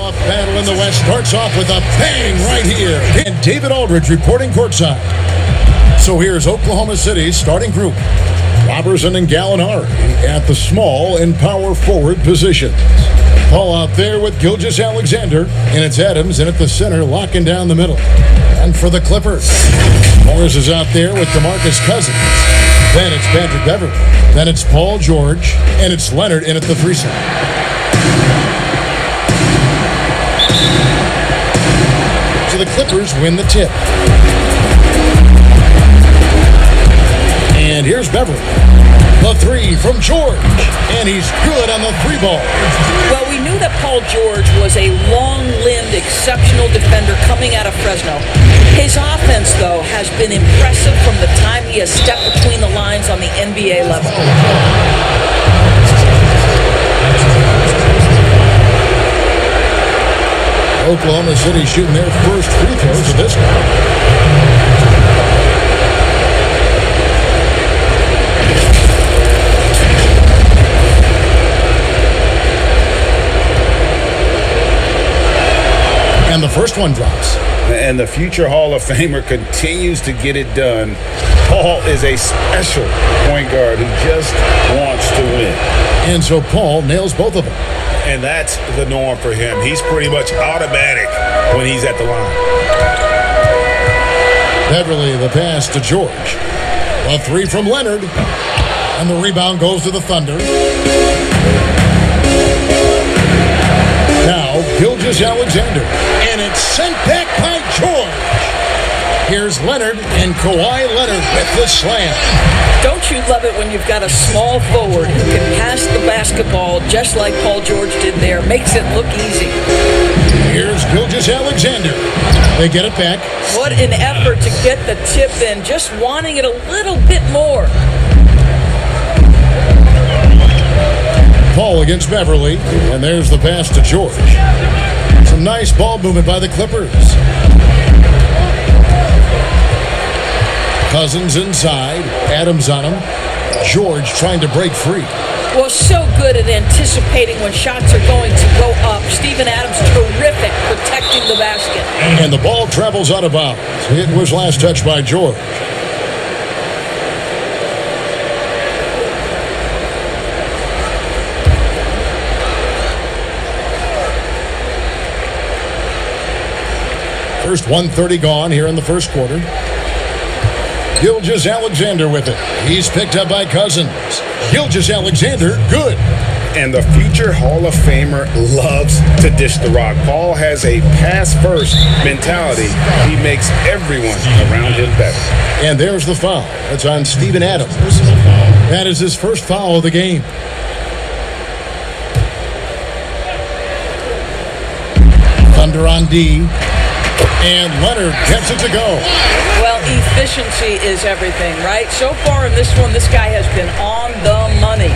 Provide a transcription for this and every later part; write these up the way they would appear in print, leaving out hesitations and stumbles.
Playoff battle in the West starts off with a bang right here. And David Aldridge reporting courtside. So here's Oklahoma City's starting group. Robertson and Gallinari at the small and power forward positions. Paul out there with Gilgeous-Alexander, and it's Adams in at the center, locking down the middle. And for the Clippers, Morris is out there with DeMarcus Cousins. Then it's Patrick Beverley. Then it's Paul George, and it's Leonard in at the 3 side. So the Clippers win the tip. And here's Beverley. The 3 from George. And he's good on the 3 ball. Well, we knew that Paul George was a long-limbed, exceptional defender coming out of Fresno. His offense, though, has been impressive from the time he has stepped between the lines on the NBA level. Oklahoma City shooting their first free throws of this one. And the first one drops. And the future Hall of Famer continues to get it done. Paul is a special point guard who just wants to win. And so Paul nails both of them. And that's the norm for him. He's pretty much automatic when he's at the line. Beverley, the pass to George. A 3 from Leonard. And the rebound goes to the Thunder. Now, Gilgeous-Alexander. And it's sent back by George. Here's Leonard, and Kawhi Leonard with the slam. Don't you love it when you've got a small forward who can pass the basketball just like Paul George did there? Makes it look easy. Here's Gilgeous-Alexander. They get it back. What an effort to get the tip in, just wanting it a little bit more. Paul against Beverley, and there's the pass to George. Some nice ball movement by the Clippers. Cousins inside, Adams on him. George trying to break free. Well, so good at anticipating when shots are going to go up. Steven Adams, terrific protecting the basket. And the ball travels out of bounds. It was last touched by George. First 1:30 gone here in the first quarter. Gilgeous-Alexander with it. He's picked up by Cousins. Gilgeous-Alexander, good. And the future Hall of Famer loves to dish the rock. Paul has a pass-first mentality. He makes everyone around him better. And there's the foul. That's on Steven Adams. That is his first foul of the game. Thunder on D. And Leonard gets it to go. Well, efficiency is everything, right? So far in this one, this guy has been on the money.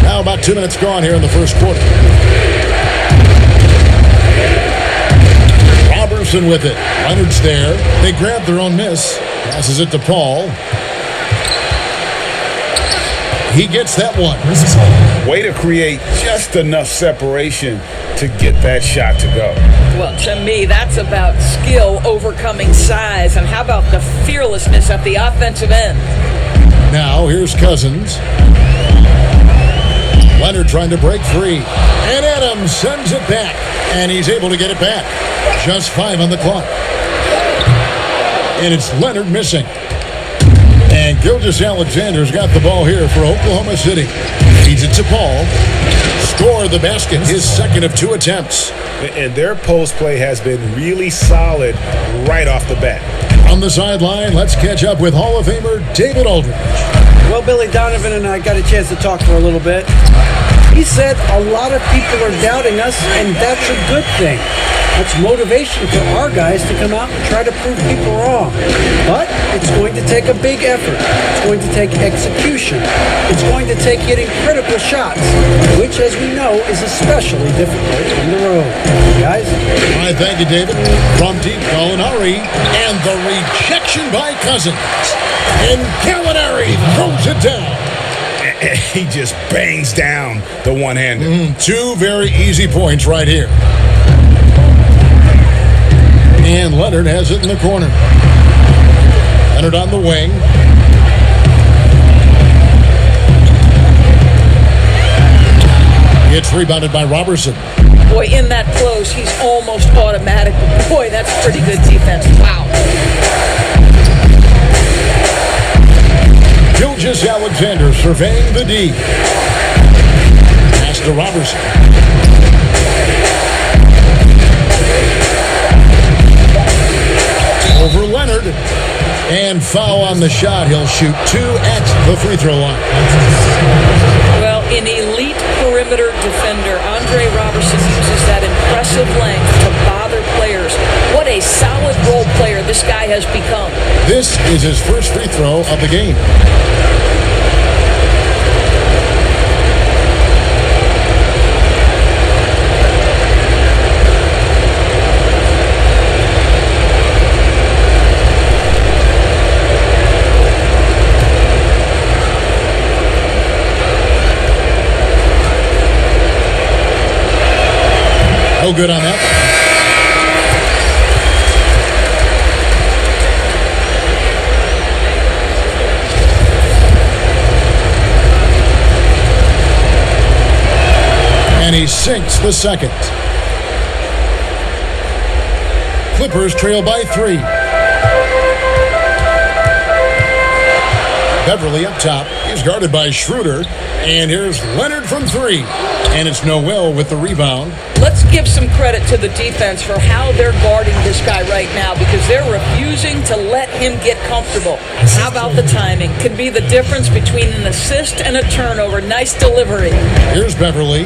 Now about 2 minutes gone here in the first quarter. Robertson with it. Leonard's there. They grab their own miss. Passes it to Paul. He gets that one. Way to create just enough separation to get that shot to go. Well, to me, that's about skill overcoming size. And how about the fearlessness at the offensive end? Now, here's Cousins. Leonard trying to break free. And Adams sends it back. And he's able to get it back. Just 5 on the clock. And it's Leonard missing. And Gilgeous-Alexander's got the ball here for Oklahoma City. Feeds it to Paul. Score the basket, his second of 2 attempts. And their post play has been really solid right off the bat. On the sideline, let's catch up with Hall of Famer David Aldridge. Well, Billy Donovan and I got a chance to talk for a little bit. He said a lot of people are doubting us, and that's a good thing. That's motivation for our guys to come out and try to prove people wrong. But it's going to take a big effort. It's going to take execution. It's going to take hitting critical shots, which, as we know, is especially difficult on the road. Guys? All right, thank you, David. From deep, Gallinari, and the rejection by Cousins. And Gallinari throws it down. and he just bangs down the one-hander. Two very easy points right here. And Leonard has it in the corner. Leonard on the wing. It's rebounded by Robertson. Boy, in that close, he's almost automatic. Boy, that's pretty good defense. Wow. Gilgeous Alexander surveying the D. Pass to Robertson. Over Leonard. And foul on the shot. He'll shoot two at the free throw line. Well, an elite perimeter defender, Andre Robertson uses that impressive length to bother players. What a solid role player this guy has become. This is his first free throw of the game. No good on that. And he sinks the second. Clippers trail by 3. Beverly up top. He's guarded by Schroeder. And here's Leonard from 3. And it's Noel with the rebound. Let's give some credit to the defense for how they're guarding this guy right now, because they're refusing to let him get comfortable. How about the timing? Can be the difference between an assist and a turnover. Nice delivery. Here's Beverly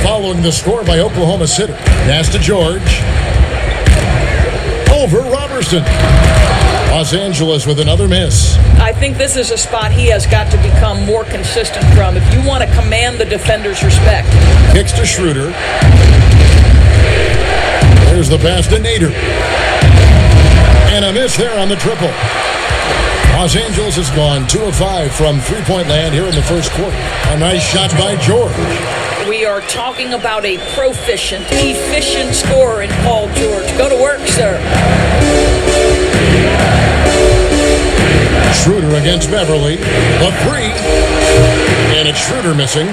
following the score by Oklahoma City. Pass to George. Over Robertson. Los Angeles with another miss. I think this is a spot he has got to become more consistent from if you want to command the defender's respect. Kicks to Schroeder. There's the pass to Nader. And a miss there on the triple. Los Angeles has gone 2 of 5 from three-point land here in the first quarter. A nice shot by George. We are talking about a proficient, efficient scorer in Paul George. Go to work, sir. Schroeder against Beverly. The 3. And it's Schroeder missing.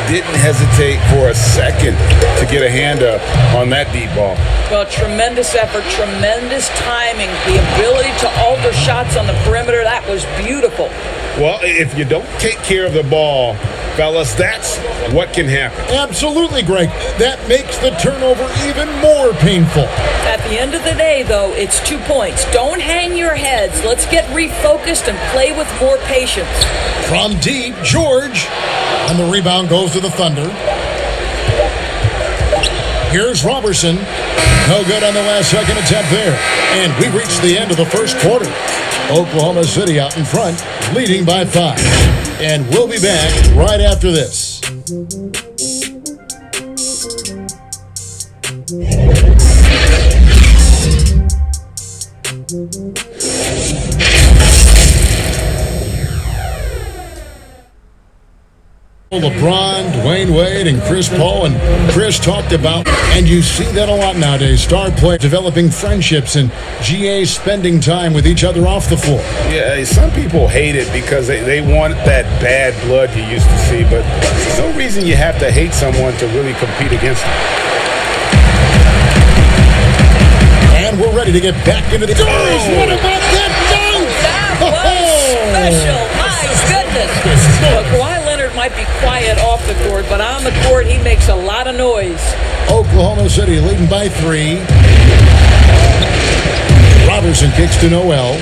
Didn't hesitate for a second to get a hand up on that deep ball. Well, tremendous effort, tremendous timing, the ability to alter shots on the perimeter. That was beautiful. Well, if you don't take care of the ball, fellas, that's what can happen. Absolutely, Greg. That makes the turnover even more painful. At the end of the day, though, it's 2 points. Don't hang your heads. Let's get refocused and play with more patience. From deep, George. And the rebound goes to the Thunder. Here's Robertson. No good on the last second attempt there. And we reached the end of the first quarter. Oklahoma City out in front, leading by 5. And we'll be back right after this. LeBron, Dwayne Wade, and Chris Paul, and Chris talked about, and you see that a lot nowadays, star players developing friendships and GA spending time with each other off the floor. Yeah, some people hate it because they want that bad blood you used to see, but there's no reason you have to hate someone to really compete against them. And we're ready to get back into the... Oh, what about that dunk? That was special. My goodness. Well, Kawhi Leonard might be quiet off the court, but on the court, he makes a lot of noise. Oklahoma City leading by 3. Robertson kicks to Noel.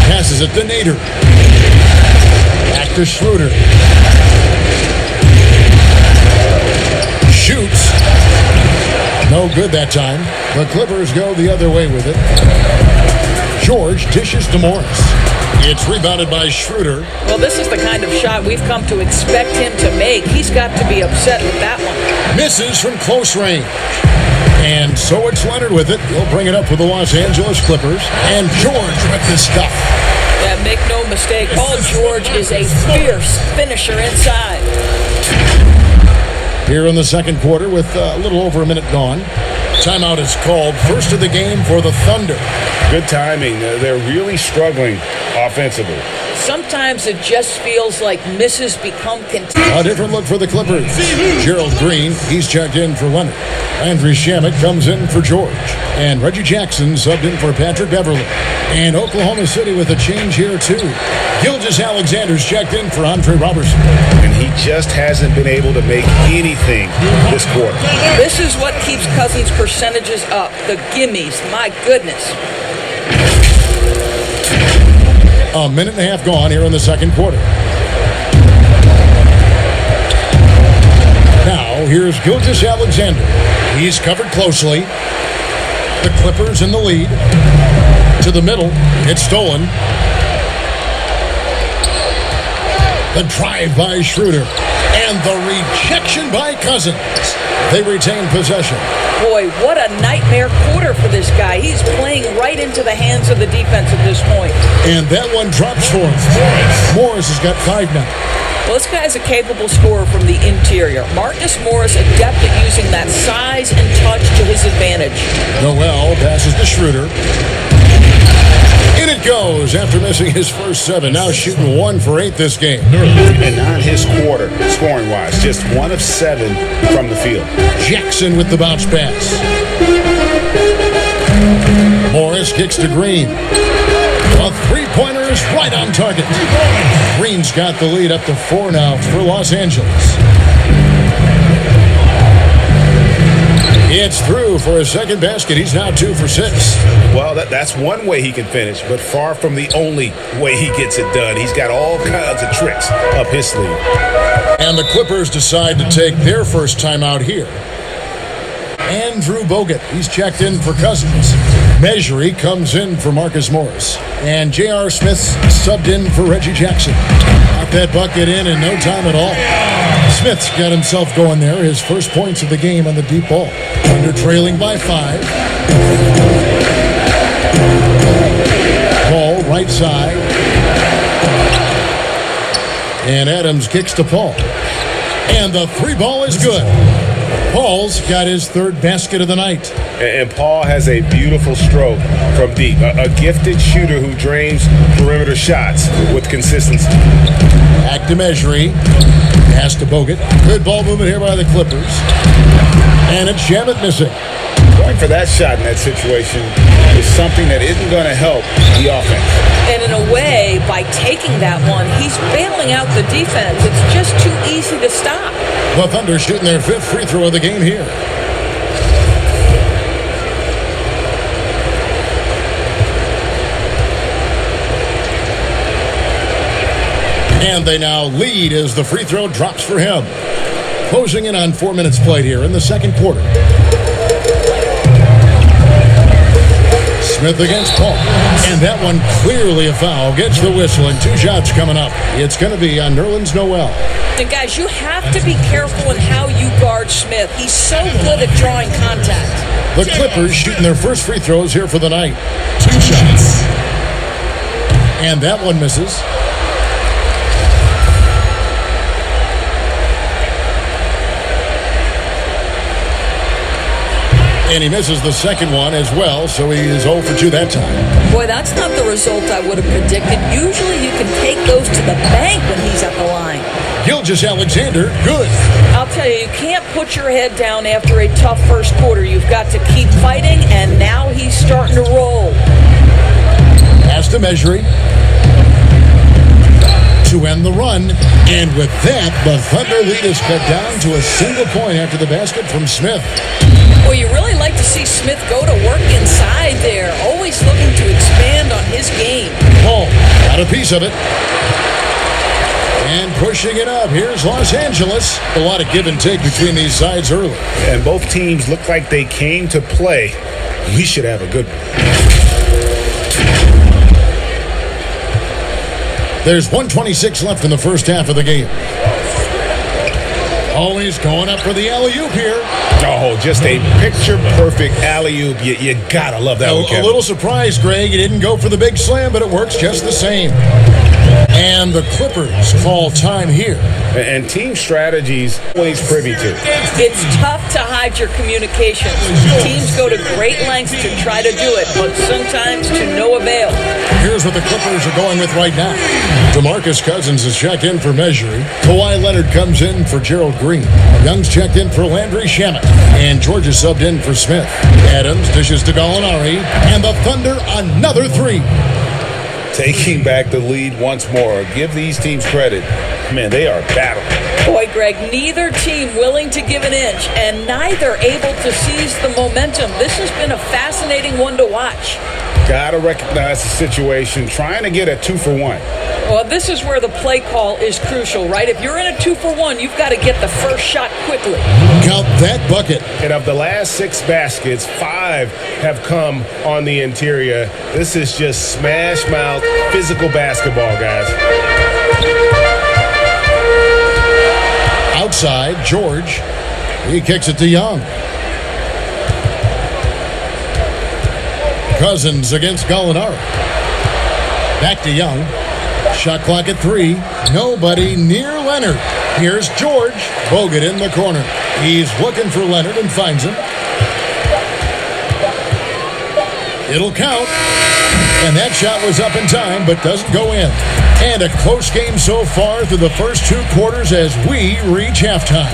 Passes it to Nader. Back to Schroeder. Shoots. No good that time. The Clippers go the other way with it. George dishes to Morris. It's rebounded by Schroeder. Well, this is the kind of shot we've come to expect him to make. He's got to be upset with that one. Misses from close range. And so it's Leonard with it. He'll bring it up for the Los Angeles Clippers. And George with the stuff. Yeah, make no mistake, Paul George is a fierce finisher inside. Here in the second quarter with a little over a minute gone. Timeout is called. First of the game for the Thunder. Good timing. They're really struggling offensively. Sometimes it just feels like misses become continuous. A different look for the Clippers. Gerald Green, he's checked in for Leonard. Andrew Shamet comes in for George. And Reggie Jackson subbed in for Patrick Beverly. And Oklahoma City with a change here too. Gilgeous-Alexander's checked in for Andre Robertson. And he just hasn't been able to make anything this quarter. This is what keeps Cousins' percentages up. The gimmies, my goodness. A minute and a half gone here in the second quarter. Now, here's Gilgeous-Alexander. He's covered closely. The Clippers in the lead. To the middle. It's stolen. The drive by Schroeder. And the rejection by Cousins. They retain possession. Boy, what a nightmare quarter for this guy. He's playing right into the hands of the defense at this point. And that one drops for him. Morris has got 5 now. Well, this guy's a capable scorer from the interior. Marcus Morris adept at using that size and touch to his advantage. Noel passes to Schroeder. In it goes after missing his first 7. Now shooting 1 for 8 this game. And not his quarter, scoring-wise. Just 1 of 7 from the field. Jackson with the bounce pass. Morris kicks to Green. A three-pointer is right on target. Green's got the lead up to 4 now for Los Angeles. It's through for his second basket. He's now 2 for 6. Well, that's one way he can finish, but far from the only way he gets it done. He's got all kinds of tricks up his sleeve. And the Clippers decide to take their first timeout here. Andrew Bogut, he's checked in for Cousins. Measury comes in for Marcus Morris. And J.R. Smith's subbed in for Reggie Jackson. Got that bucket in no time at all. Smith's got himself going there. His first points of the game on the deep ball. Under trailing by 5. Paul, right side. And Adams kicks to Paul. And the 3 ball is good. Paul's got his 3rd basket of the night. And Paul has a beautiful stroke from deep. A gifted shooter who drains perimeter shots with consistency. Back to Measury. Pass to Bogut. Good ball movement here by the Clippers. And it's Shamet missing. Going for that shot in that situation is something that isn't going to help the offense. And in a way, by taking that one, he's bailing out the defense. It's just too easy to stop. The Thunder shooting their 5th free throw of the game here. And they now lead as the free throw drops for him. Closing in on 4 minutes played here in the second quarter. Smith against Paul. And that one clearly a foul. Gets the whistle and 2 shots coming up. It's going to be on Nerlens Noel. And guys, you have to be careful in how you guard Smith. He's so good at drawing contact. The Clippers shooting their first free throws here for the night. 2 shots. And that one misses. And he misses the second one as well, so he is 0 for 2 that time. Boy, that's not the result I would have predicted. Usually you can take those to the bank when he's at the line. Gilgeous-Alexander, good. I'll tell you, you can't put your head down after a tough first quarter. You've got to keep fighting, and now he's starting to roll. Pass to Measury. To end the run. And with that, the Thunder lead is cut down to a single point after the basket from Smith. Well, you really like to see Smith go to work inside there, always looking to expand on his game. Paul got a piece of it. And pushing it up. Here's Los Angeles. A lot of give and take between these sides early. And both teams look like they came to play. We should have a good one. There's 1:26 left in the first half of the game. Oh, he's going up for the alley-oop here. Oh, just a picture-perfect alley-oop. You gotta love that one, Kevin. A little surprised, Greg. He didn't go for the big slam, but it works just the same. And the Clippers call time here. And team strategies always privy to. It's tough to hide your communications. Teams go to great lengths to try to do it, but sometimes to no avail. Here's what the Clippers are going with right now. DeMarcus Cousins is checked in for Measury. Kawhi Leonard comes in for Gerald Green. Young's checked in for Landry Shamet. And George is subbed in for Smith. Adams dishes to Gallinari. And the Thunder another three. Taking back the lead once more. Give these teams credit. Man, they are battling. Boy, Greg, neither team willing to give an inch and neither able to seize the momentum. This has been a fascinating one to watch. Gotta recognize the situation. Trying to get a 2-for-1. Well, this is where the play call is crucial, right? If you're in a 2-for-1, you've got to get the first shot quickly. Count that bucket. And of the last 6 baskets, 5 have come on the interior. This is just smash mouth physical basketball, guys. Outside, George. He kicks it to Young. Cousins against Gallinari. Back to Young. Shot clock at 3. Nobody near Leonard. Here's George. Bogut in the corner. He's looking for Leonard and finds him. It'll count. And that shot was up in time, but doesn't go in. And a close game so far through the first 2 quarters as we reach halftime.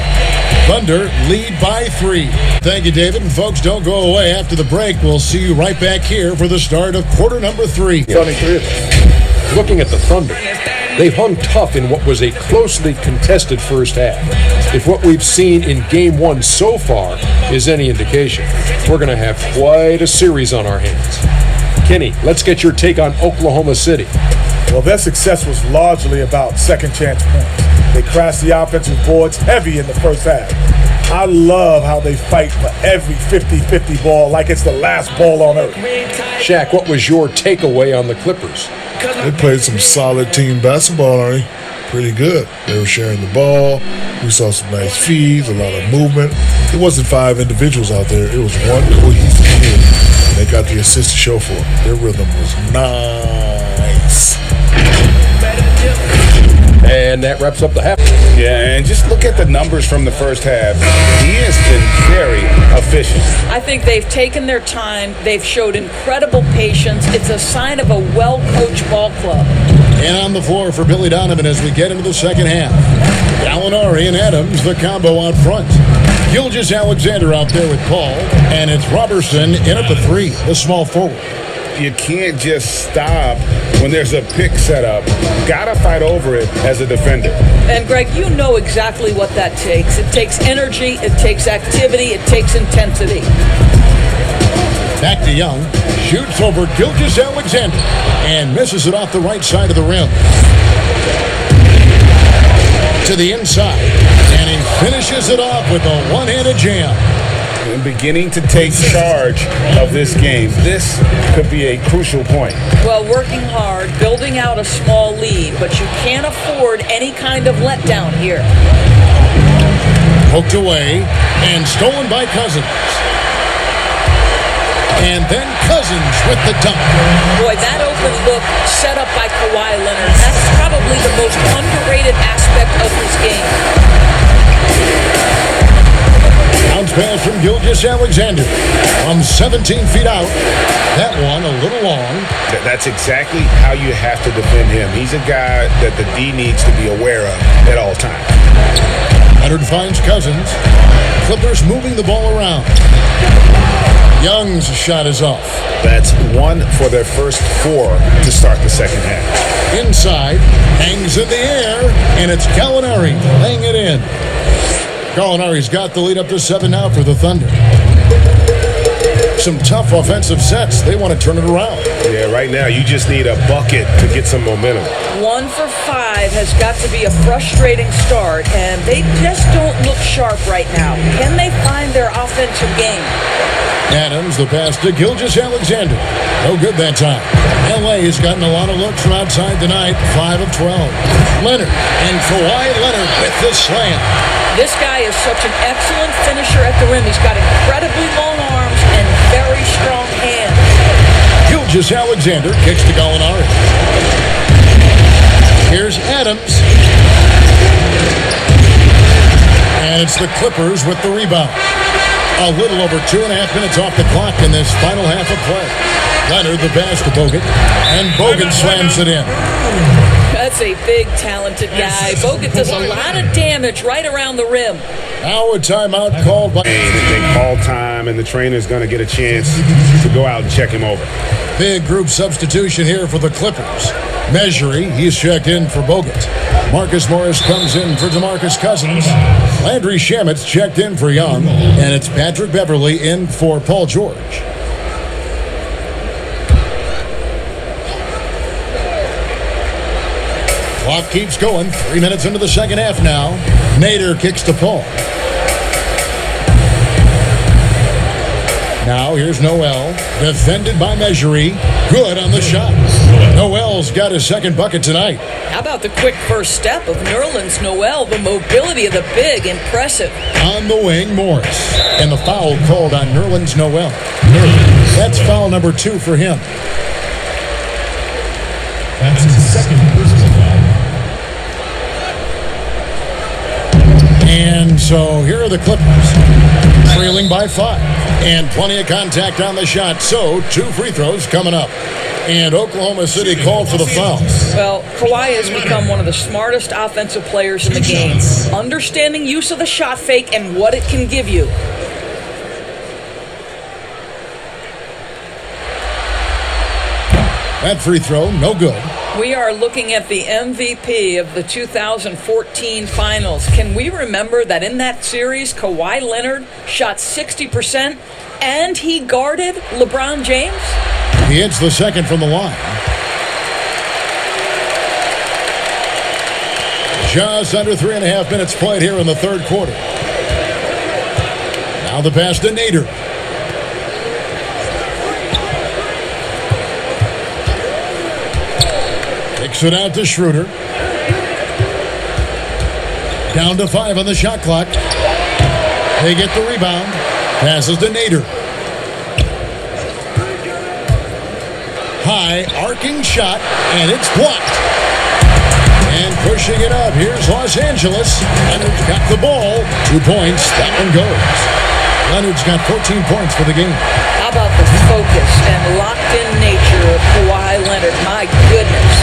Thunder lead by 3. Thank you, David. And folks, don't go away. After the break, we'll see you right back here for the start of quarter number 3. Looking at the Thunder, they've hung tough in what was a closely contested first half. If what we've seen in Game 1 so far is any indication, we're going to have quite a series on our hands. Kenny, let's get your take on Oklahoma City. Well, their success was largely about second chance points. They crashed the offensive boards heavy in the first half. I love how they fight for every 50-50 ball like it's the last ball on earth. Shaq, what was your takeaway on the Clippers? They played some solid team basketball, Arnie. Pretty good. They were sharing the ball. We saw some nice feeds, a lot of movement. It wasn't 5 individuals out there. It was one cohesive team. And they got the assist to show for it. Their rhythm was nice. And that wraps up the half. Yeah, and just look at the numbers from the first half. He has been very efficient. I think they've taken their time. They've showed incredible patience. It's a sign of a well-coached ball club. And on the floor for Billy Donovan as we get into the second half. Gallinari and Adams, the combo out front. Gilgeous-Alexander out there with Paul. And it's Robertson in at the 3, the small forward. You can't just stop when there's a pick set up. Gotta fight over it as a defender. And Greg, you know exactly what that takes. It takes energy, it takes activity, it takes intensity. Back to Young. Shoots over Gilgeous-Alexander and misses it off the right side of the rim. To the inside. And he finishes it off with a one-handed jam. And beginning to take charge of this game. This could be a crucial point. Well, working hard, building out a small lead, but you can't afford any kind of letdown here. Poked away and stolen by Cousins. And then Cousins with the dunk. Boy, that open look set up by Kawhi Leonard, that's probably the most underrated aspect of his game. Bounce pass from Gilgeous-Alexander from 17 feet out. That one a little long. That's exactly how you have to defend him. He's a guy that the D needs to be aware of at all times. Leonard finds Cousins. Clippers moving the ball around. Young's shot is off. That's 1 for their first 4 to start the second half. Inside, hangs in the air, and it's Gallinari laying it in. Gallinari's got the lead up to 7 now for the Thunder. some tough offensive sets. They want to turn it around. Yeah, right now you just need a bucket to get some momentum. 1 for 5 has got to be a frustrating start, and they just don't look sharp right now. Can they find their offensive game? Adams, the pass to Gilgeous-Alexander. No good that time. L.A. has gotten a lot of looks from outside tonight, 5 of 12. Leonard, and Kawhi Leonard with the slam. This guy is such an excellent finisher at the rim. He's got incredibly long arms and very strong hands. Gilgeous-Alexander kicks to Gallinari. Here's Adams. And it's the Clippers with the rebound. A little over 2.5 minutes off the clock in this final half of play. Leonard, the pass to Bogut, and Bogut slams it in. That's a big, talented guy. Bogut does a lot of damage right around the rim. Now a timeout called by... They call time, and the trainer's going to get a chance to go out and check him over. Big group substitution here for the Clippers. Measury, he's checked in for Bogut. Marcus Morris comes in for DeMarcus Cousins. Landry Shamet's checked in for Young. And it's Patrick Beverley in for Paul George. Clock keeps going. 3 minutes into the second half now. Nader kicks to Paul. Now here's Noel, defended by Measury. Good on the shot. Noel's got his second bucket tonight. How about the quick first step of Nerlens Noel? The mobility of the big, impressive. On the wing, Morris. And the foul called on Nerlens Noel. That's foul number 2 for him. That's his second personal foul. And so here are the Clippers, trailing by 5. And plenty of contact on the shot, so 2 free throws coming up. And Oklahoma City called for the foul. Well, Kawhi has become one of the smartest offensive players in the game, understanding use of the shot fake and what it can give you. That free throw, no good. We are looking at the MVP of the 2014 finals. Can we remember that in that series, Kawhi Leonard shot 60% and he guarded LeBron James? He hits the second from the line. Just under 3.5 minutes played here in the third quarter. Now the pass to Nader. Kicks it out to Schroeder. Down to 5 on the shot clock. They get the rebound. Passes to Nader. High, arcing shot, and it's blocked. And pushing it up, here's Los Angeles. Leonard's got the ball. 2 points, that one goes. Leonard's got 14 points for the game. How about the focus and locked-in nature of Kawhi Leonard? My goodness.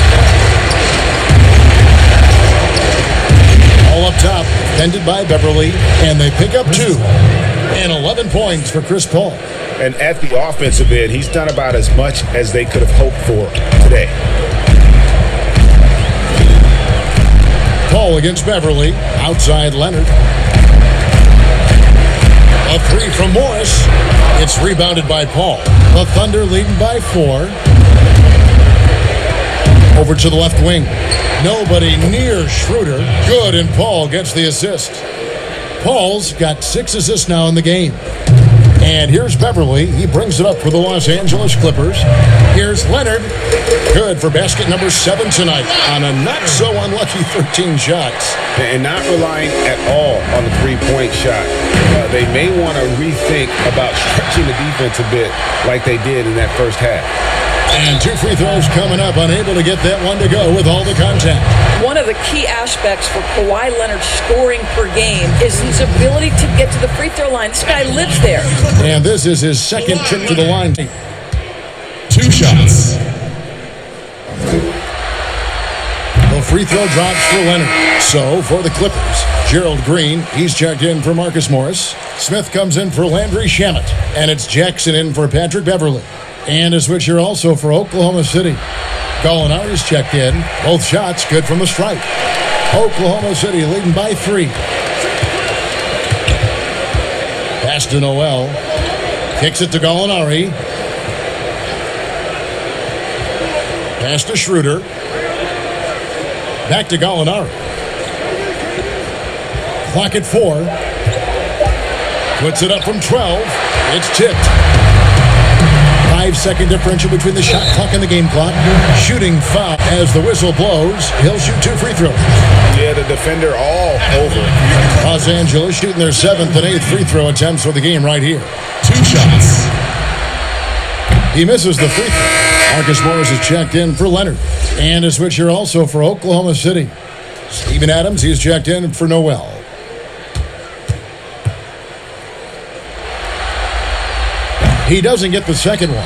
All up top, defended by Beverly, and they pick up 2. And 11 points for Chris Paul. And at the offensive end, he's done about as much as they could have hoped for today. Paul against Beverly, outside Leonard. A 3 from Morris. It's rebounded by Paul. The Thunder leading by 4. Over to the left wing. Nobody near Schroeder. Good, and Paul gets the assist. Paul's got 6 assists now in the game. And here's Beverly. He brings it up for the Los Angeles Clippers. Here's Leonard. Good for basket number 7 tonight on a not-so-unlucky 13 shots. And not relying at all on the three-point shot. They may want to rethink about stretching the defense a bit like they did in that first half. And 2 free throws coming up, unable to get that one to go with all the contact. One of the key aspects for Kawhi Leonard's scoring per game is his ability to get to the free throw line. This guy lives there. And this is his second trip to the line. 2 shots. The free throw drops for Leonard. So for the Clippers, Gerald Green, he's checked in for Marcus Morris. Smith comes in for Landry Shamet. And it's Jackson in for Patrick Beverly. And a switcher also for Oklahoma City. Gallinari's checked in. Both shots good from the stripe. Oklahoma City leading by 3. Pass to Noel. Kicks it to Gallinari. Pass to Schroeder. Back to Gallinari. Clock at 4. Puts it up from 12. It's tipped. 5-second differential between the shot clock and the game clock. Shooting foul as the whistle blows. He'll shoot 2 free throws. Yeah, the defender all over. Los Angeles shooting their 7th and 8th free throw attempts for the game right here. 2 shots. He misses the free throw. Marcus Morris is checked in for Leonard. And a switch here also for Oklahoma City. Steven Adams, he's checked in for Noel. He doesn't get the second one.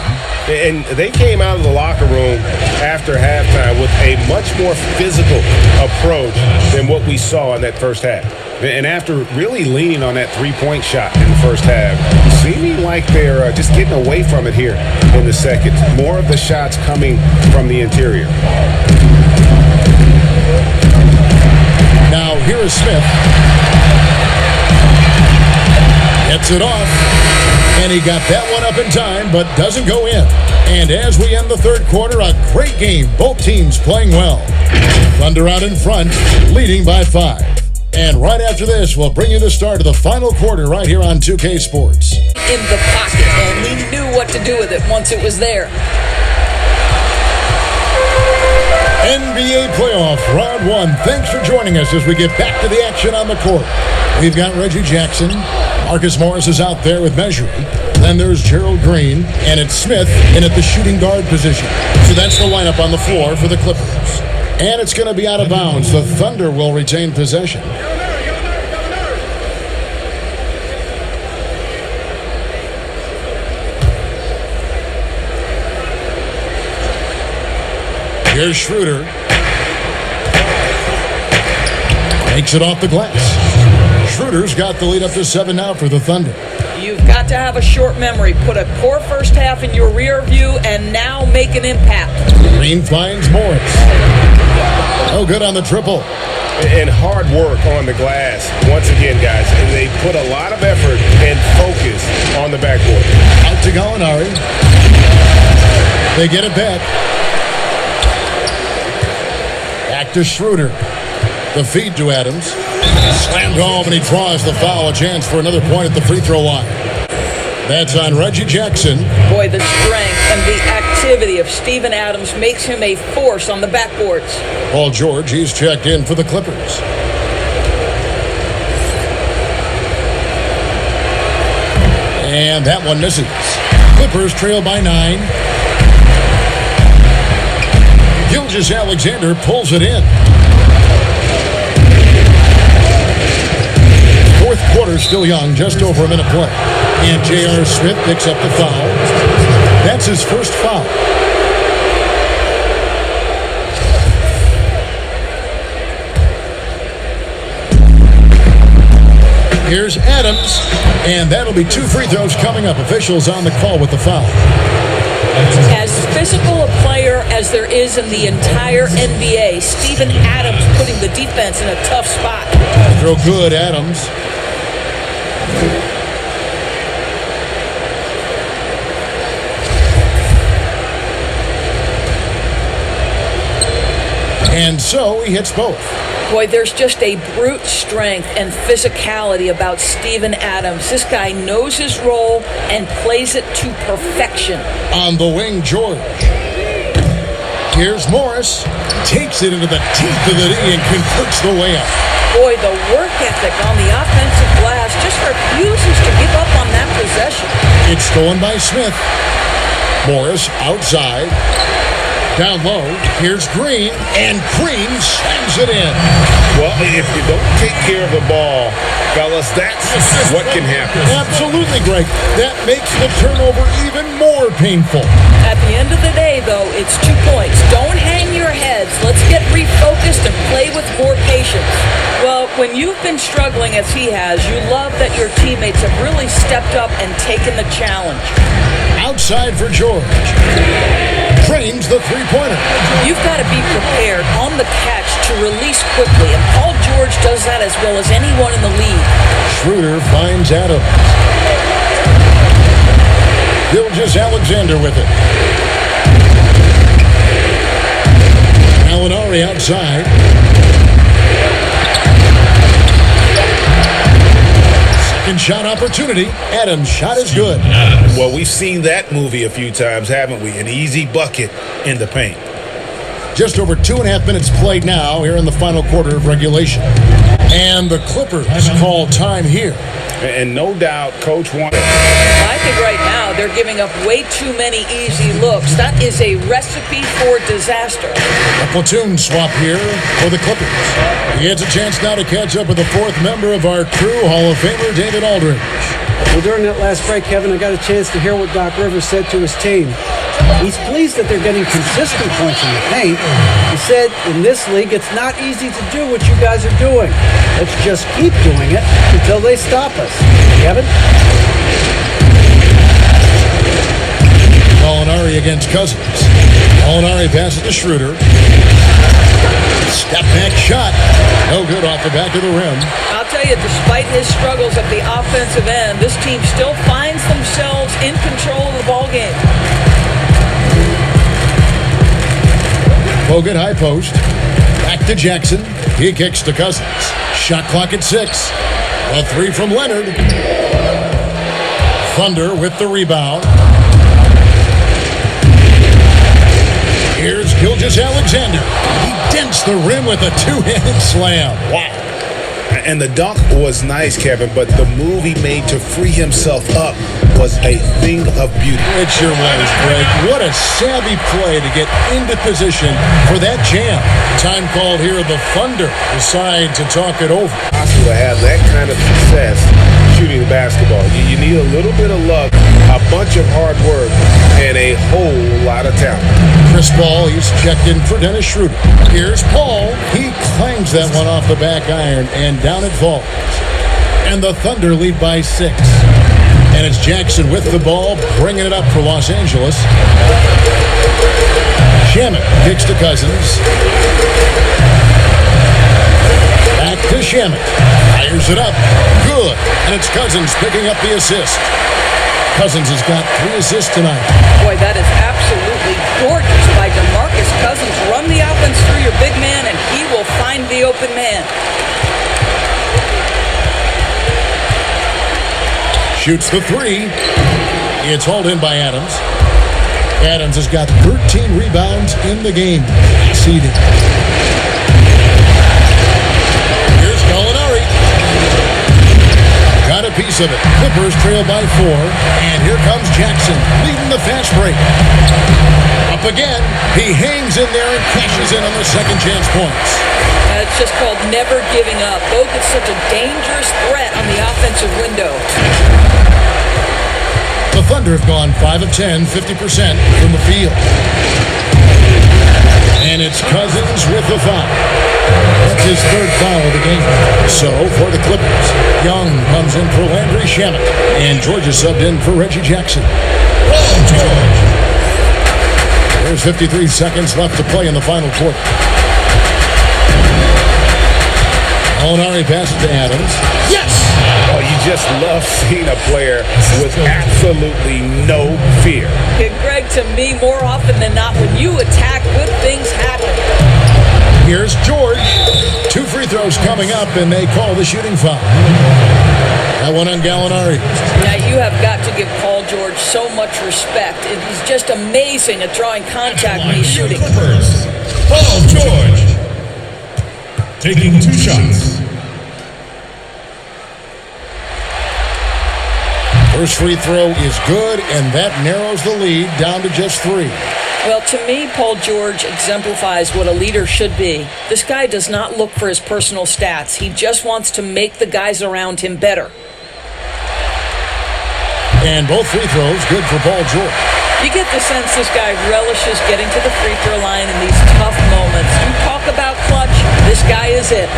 And they came out of the locker room after halftime with a much more physical approach than what we saw in that first half. And after really leaning on that three-point shot in the first half, seeming like they're just getting away from it here in the second. More of the shots coming from the interior. Now here is Smith. Gets it off. And he got that one up in time, but doesn't go in. And as we end the third quarter, a great game. Both teams playing well. Thunder out in front, leading by 5. And right after this, we'll bring you the start of the final quarter right here on 2K Sports. In the pocket, and he knew what to do with it once it was there. NBA playoff round 1. Thanks for joining us as we get back to the action on the court. We've got Reggie Jackson. Marcus Morris is out there with Measury. Then there's Gerald Green, and it's Smith in at the shooting guard position. So that's the lineup on the floor for the Clippers. And it's going to be out of bounds. The Thunder will retain possession. Here's Schroeder. Makes it off the glass. Schroeder's got the lead up to 7 now for the Thunder. You've got to have a short memory. Put a poor first half in your rear view and now make an impact. Green finds Morris. No good on the triple. And hard work on the glass once again, guys. And they put a lot of effort and focus on the backboard. Out to Gallinari. They get it back. Back to Schroeder. The feed to Adams. Slammed home, and he draws the foul. A chance for another point at the free throw line. That's on Reggie Jackson. Boy, the strength and the activity of Steven Adams makes him a force on the backboards. Paul George, he's checked in for the Clippers. And that one misses. Clippers trail by 9. Gilgeous-Alexander pulls it in. Fourth quarter still young, just over a minute play. And J.R. Smith picks up the foul. That's his first foul. Here's Adams, and that'll be 2 free throws coming up. Officials on the call with the foul. As physical a player as there is in the entire NBA, Steven Adams putting the defense in a tough spot. Throw good, Adams. And so he hits both. Boy, there's just a brute strength and physicality about Steven Adams. This guy knows his role and plays it to perfection. On the wing, George. Here's Morris. Takes it into the teeth of the knee and converts the layup. Boy, the work ethic on the offensive glass just refuses to give up on that possession. It's stolen by Smith. Morris outside. Down low, here's Green, and Green slams it in. Well, if you don't take care of the ball, fellas, that's what can happen. Absolutely, Greg. That makes the turnover even more painful. At the end of the day, though, it's 2 points. Don't hang your heads. Let's get refocused and play with more patience. Well, when you've been struggling as he has, you love that your teammates have really stepped up and taken the challenge. Outside for George. Trains the three-pointer. You've got to be prepared on the catch to release quickly, and Paul George does that as well as anyone in the league. Schroeder finds Adams. Gilgeous-Alexander with it. Gallinari outside. Second shot opportunity. Adams' shot is good. Well, we've seen that movie a few times, haven't we? An easy bucket in the paint. Just over 2.5 minutes played now here in the final quarter of regulation. And the Clippers call time here. And no doubt, Coach wanted. I think right now they're giving up way too many easy looks. That is a recipe for disaster. A platoon swap here for the Clippers. He gets a chance now to catch up with the fourth member of our crew, Hall of Famer David Aldridge. Well, during that last break, Kevin, I got a chance to hear what Doc Rivers said to his team. He's pleased that they're getting consistent points in the paint. He said, in this league, it's not easy to do what you guys are doing. Let's just keep doing it until they stop us. Kevin? Gallinari against Cousins. Gallinari passes to Schroeder. Step back shot. No good off the back of the rim. I'll tell you, despite his struggles at the offensive end, this team still finds themselves in control of the ball game. Bogut high post. Back to Jackson. He kicks to Cousins. Shot clock at 6. A three from Leonard. Thunder with the rebound. Here's Gilgeous-Alexander. He dents the rim with a two-handed slam. Wow. And the dunk was nice, Kevin, but the move he made to free himself up was a thing of beauty. It sure was, Greg. What a savvy play to get into position for that jam. Time called here. The Thunder decide to talk it over. Possible to have that kind of success shooting the basketball. You need a little bit of luck, a bunch of hard work, and a whole lot of talent. Chris Paul, he's checked in for Dennis Schroeder. Here's Paul. He clangs that one off the back iron, and down it falls. And the Thunder lead by 6. And it's Jackson with the ball, bringing it up for Los Angeles. Shamet kicks to Cousins. Back to Shamet. Fires it up. Good. And it's Cousins picking up the assist. Cousins has got 3 assists tonight. Boy, that is absolutely gorgeous by DeMarcus Cousins. Run the offense through your big man, and he will find the open man. Shoots the 3. It's hauled in by Adams. Adams has got 13 rebounds in the game. Exceeding. Here's Gallinari. Got a piece of it. Clippers trail by 4. And here comes Jackson leading the fast break. Up again. He hangs in there and cashes in on the second chance points. It's just called never giving up. Bogut's such a dangerous threat on the offensive window. The Thunder have gone 5 of 10, 50% from the field. And it's Cousins with the foul. That's his 3rd foul of the game. So, for the Clippers, Young comes in for Landry Shamet. And George is subbed in for Reggie Jackson. There's 53 seconds left to play in the final quarter. Gallinari passes to Adams. Yes! Oh, you just love seeing a player with absolutely no fear. And Greg, to me, more often than not, when you attack, good things happen. Here's George. 2 free throws coming up, and they call the shooting foul. That one on Gallinari. Now, you have got to give Paul George so much respect. He's just amazing at drawing contact when he's shooting. Paul George taking 2 shots. First free throw is good, and that narrows the lead down to just 3. Well, to me, Paul George exemplifies what a leader should be. This guy does not look for his personal stats. He just wants to make the guys around him better. And both free throws good for Paul George. You get the sense this guy relishes getting to the free throw line in these tough moments. You talk about clutch, this guy is it.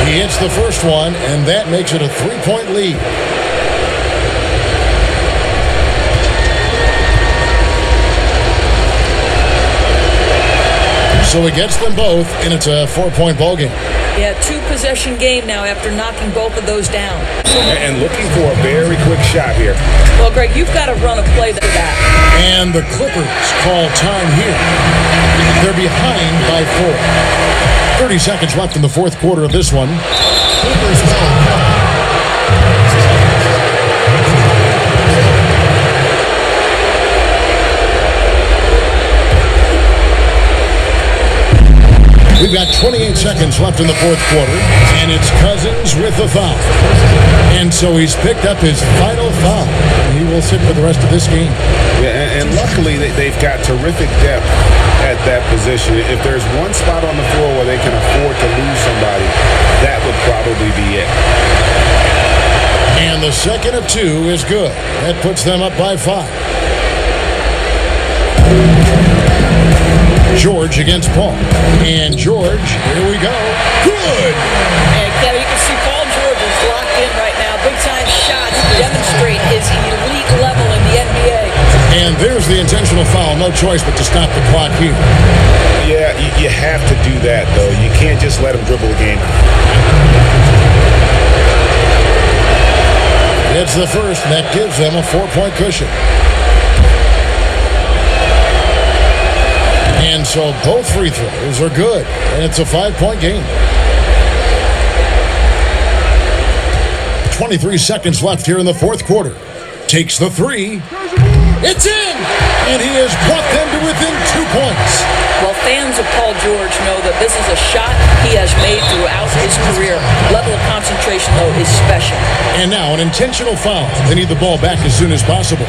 He hits the first one, and that makes it a 3-point lead. So he gets them both, and it's a 4-point ball game. Yeah, 2-possession game now after knocking both of those down. And looking for a very quick shot here. Well, Greg, you've got to run a play to that. And the Clippers call time here. They're behind by 4. 30 seconds left in the fourth quarter of this one. Clippers foul. We've got 28 seconds left in the fourth quarter, and it's Cousins with the foul. And so he's picked up his final foul. He will sit for the rest of this game. Yeah, and luckily they've got terrific depth at that position. If there's one spot on the floor where they can afford to lose somebody, that would probably be it. And the second of 2 is good. That puts them up by 5. George against Paul. And George, here we go. Good! And Kevin, you can see Paul George is locked in right now. Big-time shots demonstrate his elite level in the NBA. And there's the intentional foul. No choice but to stop the clock here. Yeah, you have to do that, though. You can't just let him dribble the game. It's the first, and that gives them a 4-point cushion. And so both free throws are good, and it's a 5-point game. 23 seconds left here in the fourth quarter. Takes the 3. It's in! And he has brought them to within 2 points. Well, fans of Paul George know that this is a shot he has made throughout his career. Level of concentration, though, is special. And now an intentional foul. They need the ball back as soon as possible.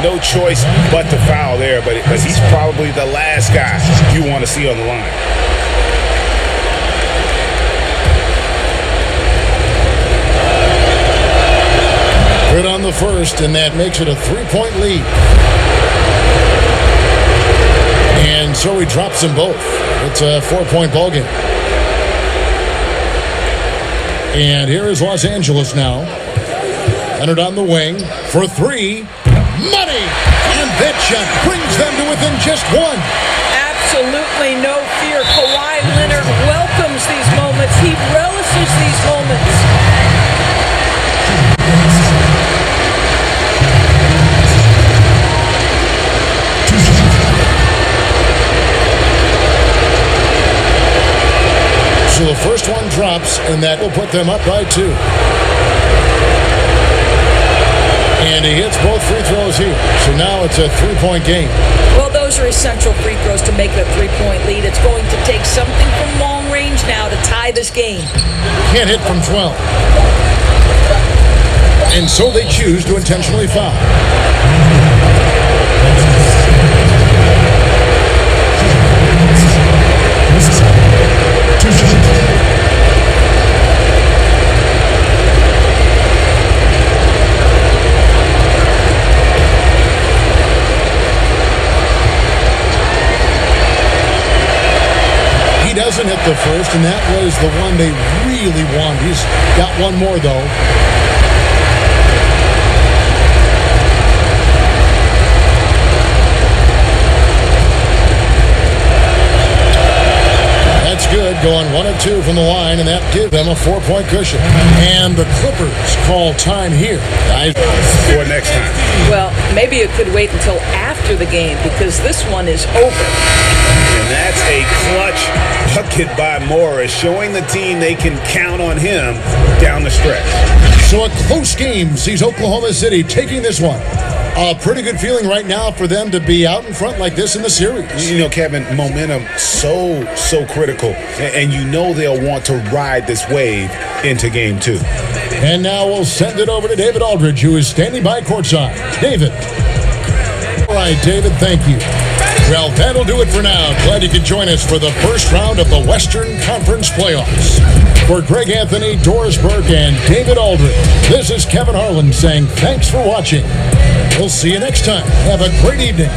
No choice but to foul there, but he's probably the last guy you want to see on the line. Good on the first, and that makes it a 3-point lead. And so he drops them both. It's a 4-point ball game. And here is Los Angeles now. Leonard on the wing for 3. Money! And that shot brings them to within just 1. Absolutely no fear. Kawhi Leonard welcomes these moments. He relishes these moments. So the first one drops, and that will put them up by 2. And he hits both free throws here. So now it's a 3-point game. Well, those are essential free throws to make it a 3-point lead. It's going to take something from long range now to tie this game. Can't hit from 12. And so they choose to intentionally foul. He doesn't hit the first, and that was the one they really wanted. He's got one more, though. That's good, going 1 of 2 from the line, and that gives them a 4-point cushion. And the Clippers call time here. For next time. Well, maybe it could wait until after the game because this one is over. And that's a clutch bucket by Morris, showing the team they can count on him down the stretch. So a close game sees Oklahoma City taking this one. A pretty good feeling right now for them to be out in front like this in the series. You know, Kevin, momentum so critical. And you know they'll want to ride this wave into game 2. And now we'll send it over to David Aldridge, who is standing by courtside. David. All right, David, thank you. Well, that'll do it for now. Glad you could join us for the first round of the Western Conference playoffs. For Greg Anthony, Doris Burke, and David Aldridge, this is Kevin Harlan saying thanks for watching. We'll see you next time. Have a great evening.